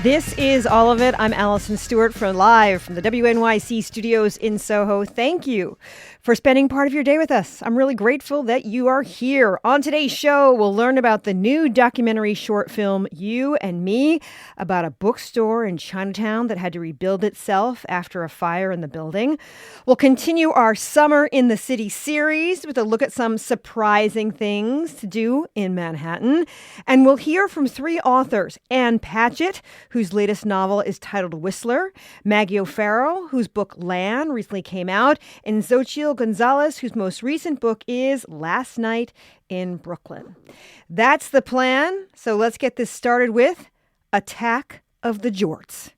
This is All of It. I'm Allison Stewart live from the WNYC studios in Soho. Thank you for spending part of your day with us. I'm really grateful that you are here. On today's show, we'll learn about the new documentary short film, You and Me, about a bookstore in Chinatown that had to rebuild itself after a fire in the building. We'll continue our Summer in the City series with a look at some surprising things to do in Manhattan. And we'll hear from three authors: Ann Patchett, whose latest novel is titled Whistler; Maggie O'Farrell, whose book Lan recently came out; and Xochitl Gonzalez, whose most recent book is Last Night in Brooklyn. That's the plan. So let's get this started with Attack of the Jorts.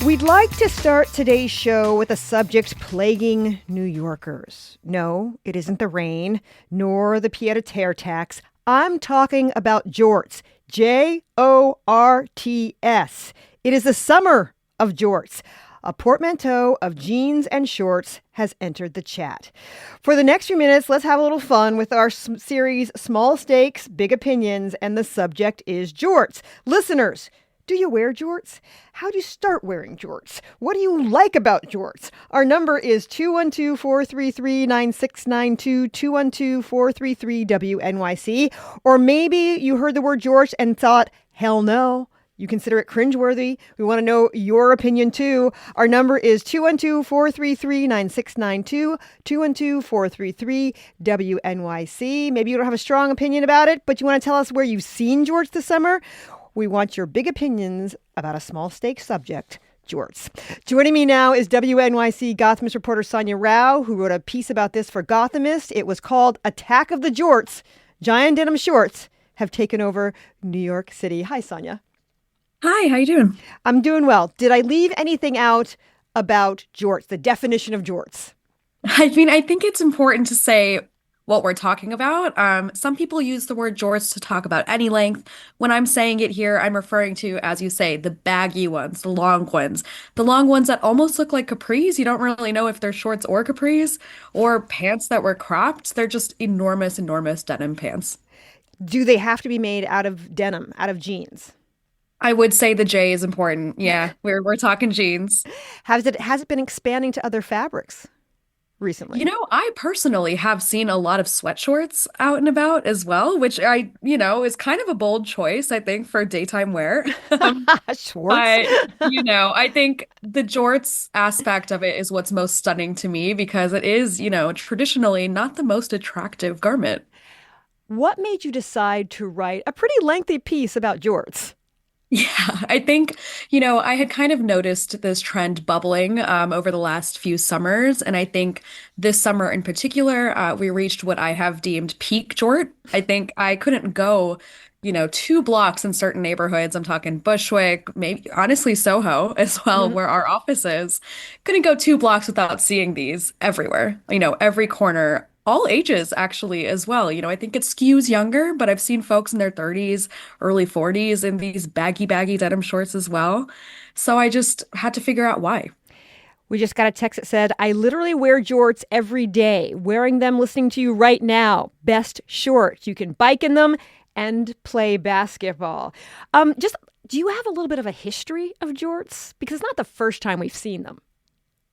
We'd like to start today's show with a subject plaguing New Yorkers. No, it isn't the rain, nor the pied-à-terre tax. I'm talking about jorts. Jorts. It is the summer of jorts. A portmanteau of jeans and shorts has entered the chat. For the next few minutes, let's have a little fun with our series Small Stakes, Big Opinions, and the subject is jorts. Listeners, do you wear jorts? How do you start wearing jorts? What do you like about jorts? Our number is 212-433-9692, 212-433-WNYC. Or maybe you heard the word jorts and thought, hell no. You consider it cringeworthy. We want to know your opinion, too. Our number is 212-433-9692, 212-433-WNYC. Maybe you don't have a strong opinion about it, but you want to tell us where you've seen jorts this summer. We want your big opinions about a small stakes subject, jorts. Joining me now is WNYC Gothamist reporter Sonia Rao, who wrote a piece about this for Gothamist. It was called Attack of the Jorts. Giant denim shorts have taken over New York City. Hi, Sonia. Hi, how you doing? I'm doing well. Did I leave anything out about jorts, the definition of jorts? I mean, I think it's important to say what we're talking about. Some people use the word jorts to talk about any length. When I'm saying it here, I'm referring to, as you say, the baggy ones, the long ones that almost look like capris. You don't really know if they're shorts or capris, or pants that were cropped. They're just enormous, enormous denim pants. Do they have to be made out of denim, out of jeans? I would say the J is important. Yeah, we're talking jeans. Has it been expanding to other fabrics recently? You know, I personally have seen a lot of sweatshorts out and about as well, which is kind of a bold choice, I think, for daytime wear. Shorts. I think the jorts aspect of it is what's most stunning to me because it is, traditionally not the most attractive garment. What made you decide to write a pretty lengthy piece about jorts? Yeah, I think, I had kind of noticed this trend bubbling over the last few summers. And I think this summer in particular, we reached what I have deemed peak jort. I think I couldn't go, 2 blocks in certain neighborhoods. I'm talking Bushwick, maybe honestly Soho as well, where our office is. Couldn't go 2 blocks without seeing these everywhere, every corner. All ages, actually, as well. I think it skews younger, but I've seen folks in their 30s, early 40s in these baggy denim shorts as well. So I just had to figure out why. We just got a text that said, I literally wear jorts every day, wearing them, listening to you right now. Best shorts. You can bike in them and play basketball. Do you have a little bit of a history of jorts? Because it's not the first time we've seen them.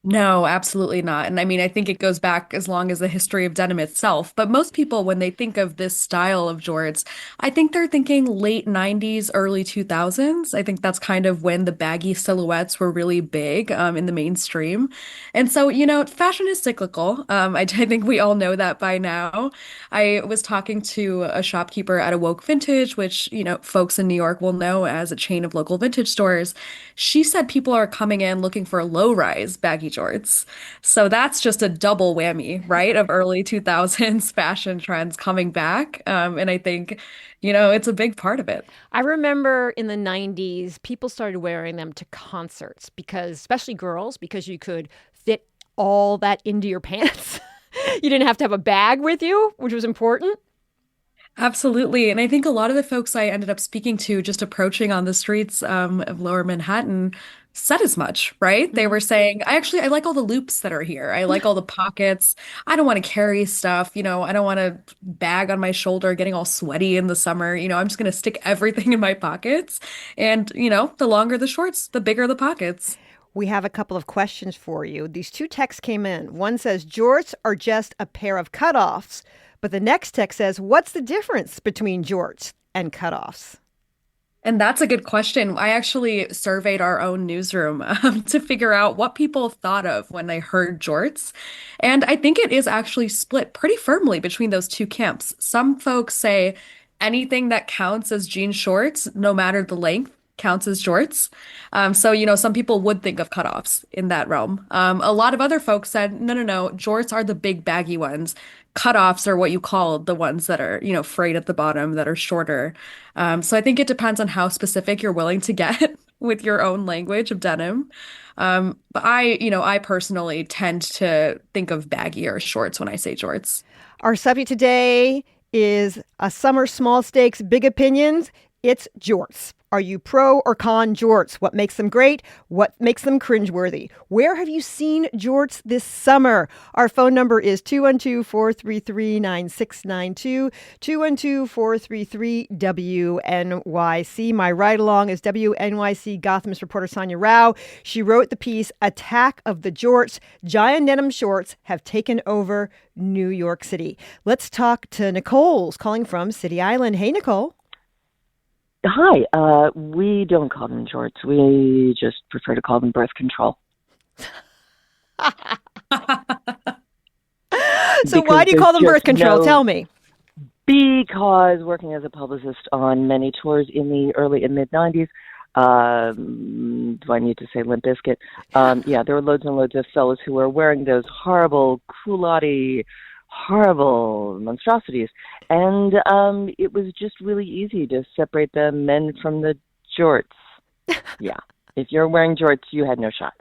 No, absolutely not. And I mean, I think it goes back as long as the history of denim itself. But most people, when they think of this style of jorts, I think they're thinking late 90s, early 2000s. I think that's kind of when the baggy silhouettes were really big in the mainstream. And so, fashion is cyclical. I think we all know that by now. I was talking to a shopkeeper at a Woke Vintage, which, folks in New York will know as a chain of local vintage stores. She said people are coming in looking for low-rise baggy jorts. So that's just a double whammy, right? Of early 2000s fashion trends coming back. And I think, it's a big part of it. I remember in the 90s, people started wearing them to concerts especially girls, because you could fit all that into your pants. You didn't have to have a bag with you, which was important. Absolutely. And I think a lot of the folks I ended up speaking to just approaching on the streets of Lower Manhattan said as much, right? They Mhm. were saying, I like all the loops that are here. I like all the pockets. I don't want to carry stuff. I don't want a bag on my shoulder getting all sweaty in the summer. I'm just going to stick everything in my pockets. And, the longer the shorts, the bigger the pockets. We have a couple of questions for you. These two texts came in. One says, jorts are just a pair of cutoffs. But the next text says, what's the difference between jorts and cutoffs? And that's a good question. I actually surveyed our own newsroom to figure out what people thought of when they heard jorts. And I think it is actually split pretty firmly between those two camps. Some folks say anything that counts as jean shorts, no matter the length, counts as jorts. So, some people would think of cutoffs in that realm. A lot of other folks said, no, no, no, jorts are the big baggy ones. Cutoffs are what you call the ones that are, frayed at the bottom, that are shorter. So I think it depends on how specific you're willing to get with your own language of denim. But I personally tend to think of baggier shorts when I say jorts. Our subject today is a summer small stakes, big opinions. It's jorts. Are you pro or con jorts? What makes them great? What makes them cringeworthy? Where have you seen jorts this summer? Our phone number is 212-433-9692, 212-433-WNYC. My ride along is WNYC Gothamist reporter Sonia Rao. She wrote the piece, Attack of the Jorts. Giant denim shorts have taken over New York City. Let's talk to Nicole's calling from City Island. Hey, Nicole. Hi. We don't call them jorts. We just prefer to call them birth control So why because do you there's call them birth just control? no. Tell me. Because working as a publicist on many tours in the early and mid '90s, do I need to say Limp Bizkit? Yeah, there were loads and loads of fellas who were wearing those horrible culotte, horrible monstrosities, and it was just really easy to separate the men from the jorts. Yeah, if you're wearing jorts, you had no shot.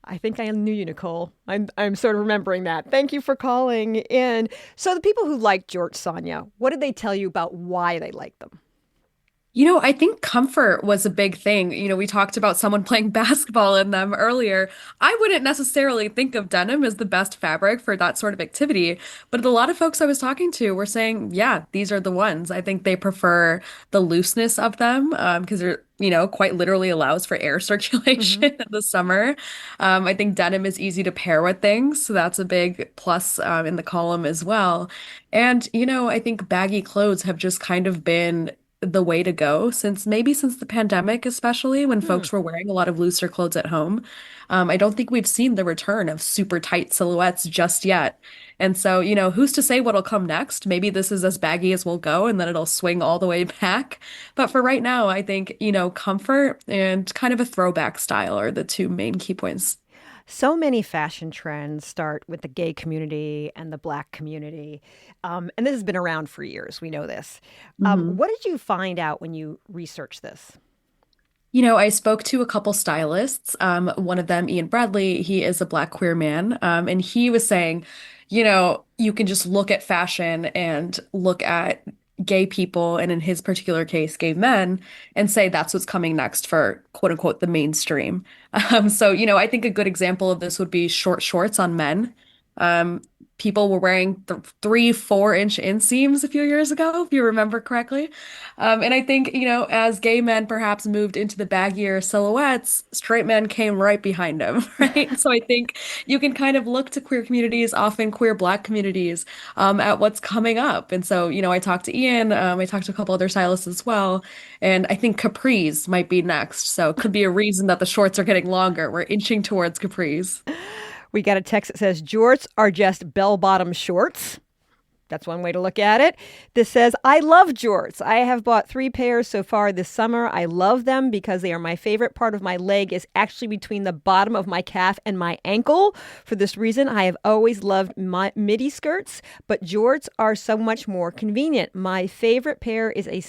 I think I knew you, Nicole. I'm sort of remembering that. Thank you for calling in. So the people who like jorts, Sonia, what did they tell you about why they like them? I think comfort was a big thing. We talked about someone playing basketball in them earlier. I wouldn't necessarily think of denim as the best fabric for that sort of activity, but a lot of folks I was talking to were saying, yeah, these are the ones. I think they prefer the looseness of them because they're, quite literally allows for air Hmm. circulation in the summer. I think denim is easy to pair with things, so that's a big plus in the column as well. And, I think baggy clothes have just kind of been the way to go since the pandemic, especially when Hmm. folks were wearing a lot of looser clothes at home. I don't think we've seen the return of super tight silhouettes just yet. And so, who's to say what'll come next? Maybe this is as baggy as we'll go and then it'll swing all the way back. But for right now, I think, comfort and kind of a throwback style are the two main key points. So many fashion trends start with the gay community and the black community. And this has been around for years. We know this. Mhm. What did you find out when you researched this? I spoke to a couple stylists. One of them, Ian Bradley, he is a Black queer man. And he was saying, you can just look at fashion and look at gay people, and in his particular case, gay men, and say that's what's coming next for quote unquote the mainstream. So, I think a good example of this would be short shorts on men. Um, People were wearing th 3, 4 inch inseams a few years ago, if you remember correctly. And I think, as gay men perhaps moved into the baggier silhouettes, straight men came right behind them, right? So I think you can kind of look to queer communities, often queer Black communities, at what's coming up. And so, I talked to Ian, I talked to a couple other stylists as well, and I think capris might be next. So it could be a reason that the shorts are getting longer. We're inching towards capris. We got a text that says jorts are just bell bottom shorts. That's one way to look at it. This says, I love jorts. I have bought 3 pairs so far this summer. I love them because they are my favorite part of my leg is actually between the bottom of my calf and my ankle. For this reason, I have always loved my midi skirts, but jorts are so much more convenient. My favorite pair is a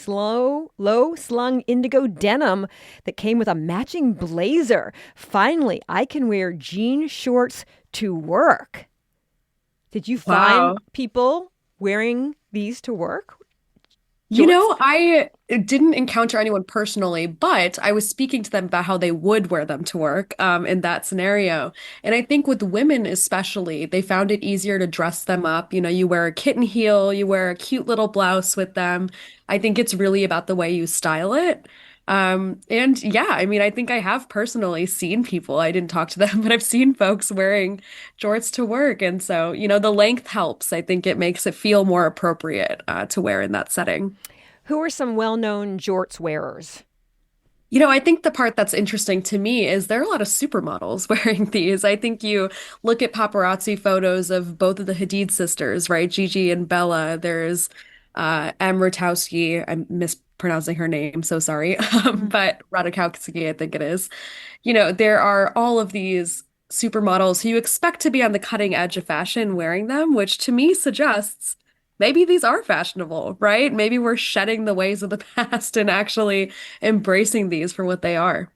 low slung indigo denim that came with a matching blazer. Finally, I can wear jean shorts to work. Did you find Wow. people wearing these to work? You Jorts? know, I didn't encounter anyone personally, but I was speaking to them about how they would wear them to work, in that scenario. And I think with women especially, they found it easier to dress them up. You know, you wear a kitten heel, you wear a cute little blouse with them. I think it's really about the way you style it. And yeah, I mean, I think I have personally seen people, I didn't talk to them, but I've seen folks wearing jorts to work. And so, you know, the length helps. I think it makes it feel more appropriate, to wear in that setting. Who are some well-known jorts wearers? You know, I think the part that's interesting to me is there are a lot of supermodels wearing these. I think you look at paparazzi photos of both of the Hadid sisters, right? Gigi and Bella. There's Em Ratajkowski. I'm mispronouncing her name, so sorry. Mhm. But Ratajkowski, I think it is. You know, there are all of these supermodels who you expect to be on the cutting edge of fashion wearing them, which to me suggests maybe these are fashionable, right? Maybe we're shedding the ways of the past and actually embracing these for what they are.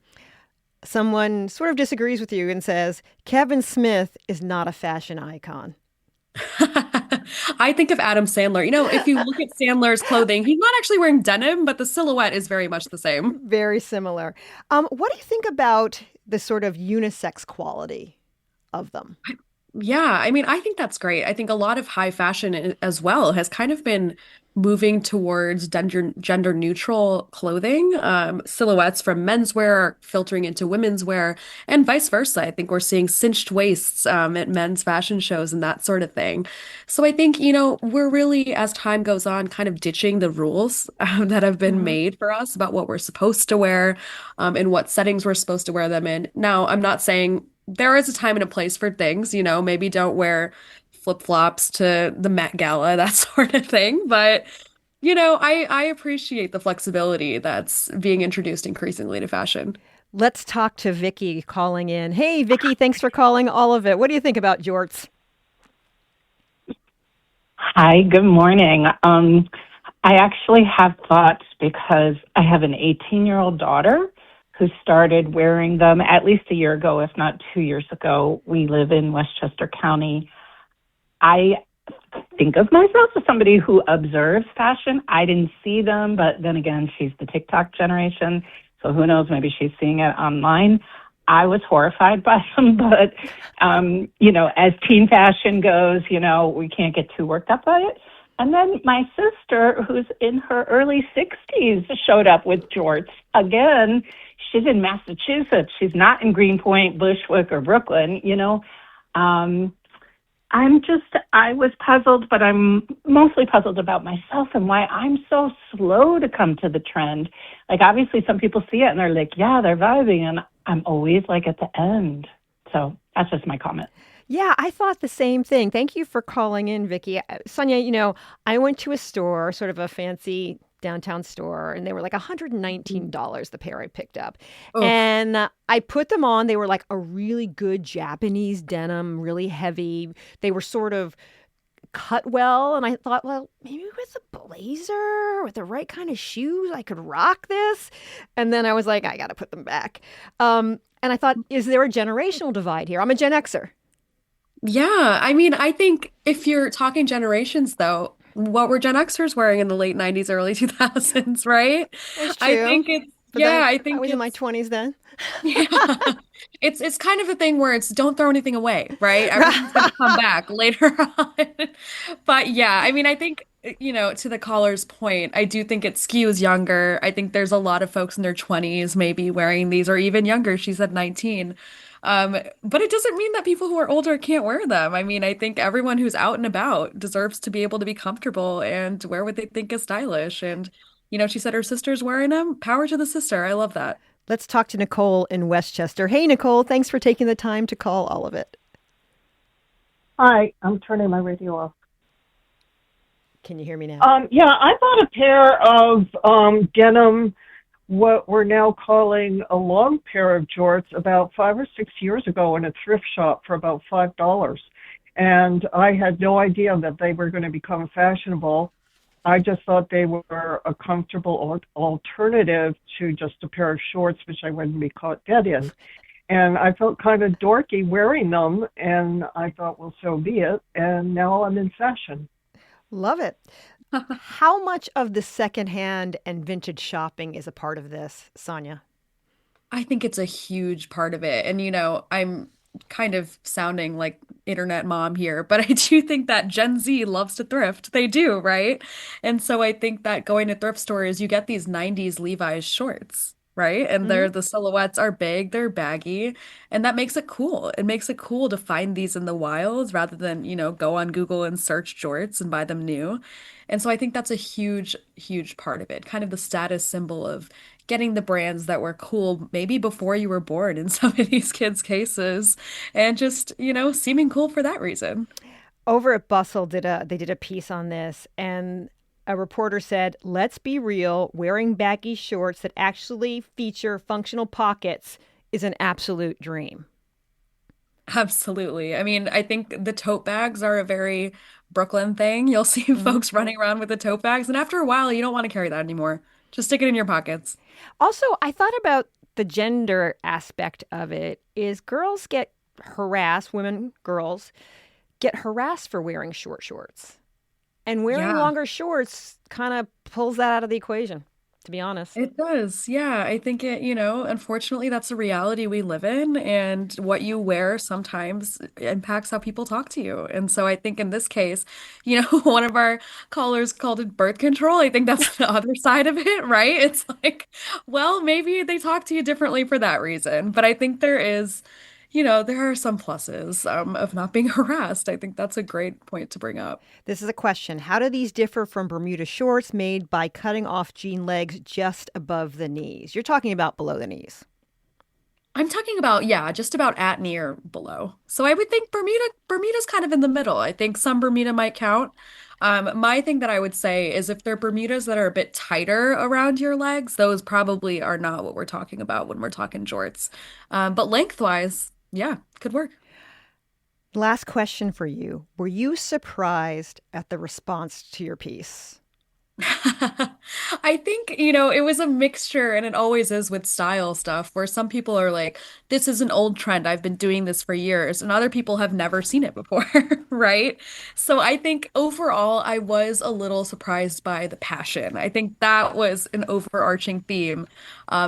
Someone sort of disagrees with you and says Kevin Smith is not a fashion icon. I think of Adam Sandler. You know, if you look at Sandler's clothing, he's not actually wearing denim, but the silhouette is very much the same. Very similar. What do you think about the sort of unisex quality of them? Yeah, I mean, I think that's great. I think a lot of high fashion as well has kind of been moving towards gender neutral clothing. Silhouettes from menswear are filtering into women's wear, and vice versa. I think we're seeing cinched waists, at men's fashion shows and that sort of thing. So I think, you know, we're really, as time goes on, kind of ditching the rules, that have been Hmm. made for us about what we're supposed to wear, and what settings we're supposed to wear them in. Now, I'm not saying there is a time and a place for things, you know, maybe don't wear flip-flops to the Met Gala, that sort of thing. But, you know, I appreciate the flexibility that's being introduced increasingly to fashion. Let's talk to Vicky calling in. Hey, Vicky, thanks for calling all of it. What do you think about jorts? Hi, good morning. I actually have thoughts because I have an 18-year-old daughter who started wearing them at least a year ago, if not 2 years ago. We live in Westchester County. I think of myself as somebody who observes fashion. I didn't see them, but then again, she's the TikTok generation. So who knows, maybe she's seeing it online. I was horrified by them, but, as teen fashion goes, we can't get too worked up by it. And then my sister, who's in her early 60s, showed up with jorts. Again, she's in Massachusetts. She's not in Greenpoint, Bushwick, or Brooklyn. Um, I was puzzled, but I'm mostly puzzled about myself and why I'm so slow to come to the trend. Like, obviously, some people see it and they're like, yeah, they're vibing. And I'm always like at the end. So that's just my comment. Yeah, I thought the same thing. Thank you for calling in, Vicky. Sonia, I went to a store, sort of a fancy downtown store, and they were like $119, the pair I picked up. Oh, And I put them on. They were like a really good Japanese denim, really heavy. They were sort of cut well. And I thought, well, maybe with a blazer, with the right kind of shoes, I could rock this. And then I was like, I got to put them back. And I thought, is there a generational divide here? I'm a Gen Xer. yeah. I mean, I think if you're talking generations, though, what were Gen Xers wearing in the late 90s, early 2000s, right? That's I true. think it's, But then yeah, I I think was in my it's 20s then. Yeah. It's kind of a thing where it's don't throw anything away, right? Everything's gonna Right. come back later on. But yeah, I mean, I think, to the caller's point, I do think it skews younger. I think there's a lot of folks in their 20s maybe wearing these or even younger. She said 19. But it doesn't mean that people who are older can't wear them. I mean, I think everyone who's out and about deserves to be able to be comfortable and wear what they think is stylish. And, she said her sister's wearing them. Power to the sister. I love that. Let's talk to Nicole in Westchester. Hey, Nicole, thanks for taking the time to call all of it. Hi, I'm turning my radio off. Can you hear me now? Yeah, I bought a pair of denim, what we're now calling a long pair of jorts, about 5 or 6 years ago in a thrift shop for about $5. And I had no idea that they were going to become fashionable. I just thought they were a comfortable alternative to just a pair of shorts, which I wouldn't be caught dead in. And I felt kind of dorky wearing them, and I thought, well, so be it. And now I'm in fashion. Love it. How much of the secondhand and vintage shopping is a part of this, Sonia? I think it's a huge part of it. And, I'm kind of sounding like internet mom here, but I do think that Gen Z loves to thrift. They do, right? And so I think that going to thrift stores, you get these 90s Levi's shorts, right? And Hmm. the silhouettes are big, they're baggy, and that makes it cool. It makes it cool to find these in the wilds rather than, go on Google and search jorts and buy them new. And so I think that's a huge, huge part of it, kind of the status symbol of getting the brands that were cool maybe before you were born in some of these kids' cases and just, seeming cool for that reason. Over at Bustle they did a piece on this, and a reporter said, "Let's be real, wearing baggy shorts that actually feature functional pockets is an absolute dream." Absolutely. I mean, I think the tote bags are a very Brooklyn thing. You'll see Hmm. folks running around with the tote bags, and after a while, you don't want to carry that anymore. Just stick it in your pockets. Also, I thought about the gender aspect of it is girls get harassed, women, girls get harassed for wearing short shorts. And wearing Yeah. longer shorts kind of pulls that out of the equation, to be honest. It does. Yeah. I think unfortunately, that's the reality we live in. And what you wear sometimes impacts how people talk to you. And so I think in this case, one of our callers called it birth control. I think that's the other side of it, right? It's like, well, maybe they talk to you differently for that reason. But I think there are some pluses of not being harassed. I think that's a great point to bring up. This is a question. How do these differ from Bermuda shorts made by cutting off jean legs just above the knees? You're talking about below the knees. I'm talking about, yeah, just about at knee or below. So I would think Bermuda's kind of in the middle. I think some Bermuda might count. My thing that I would say is if they're Bermudas that are a bit tighter around your legs, those probably are not what we're talking about when we're talking jorts. But lengthwise, yeah, could work. Last question for you. Were you surprised at the response to your piece? I think, it was a mixture, and it always is with style stuff, where some people are like, this is an old trend. I've been doing this for years, and other people have never seen it before, right? So I think overall, I was a little surprised by the passion. I think that was an overarching theme,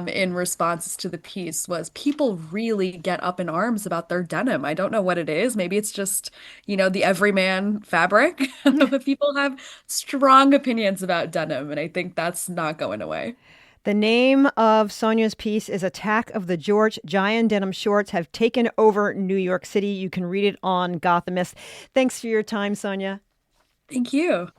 in responses to the piece was people really get up in arms about their denim. I don't know what it is. Maybe it's just, the everyman fabric, but people have strong opinions about denim, and I think that's not going away. The name of Sonia's piece is Attack of the Jorts. Giant denim shorts have taken over New York City. You can read it on Gothamist. Thanks for your time, Sonia. Thank you.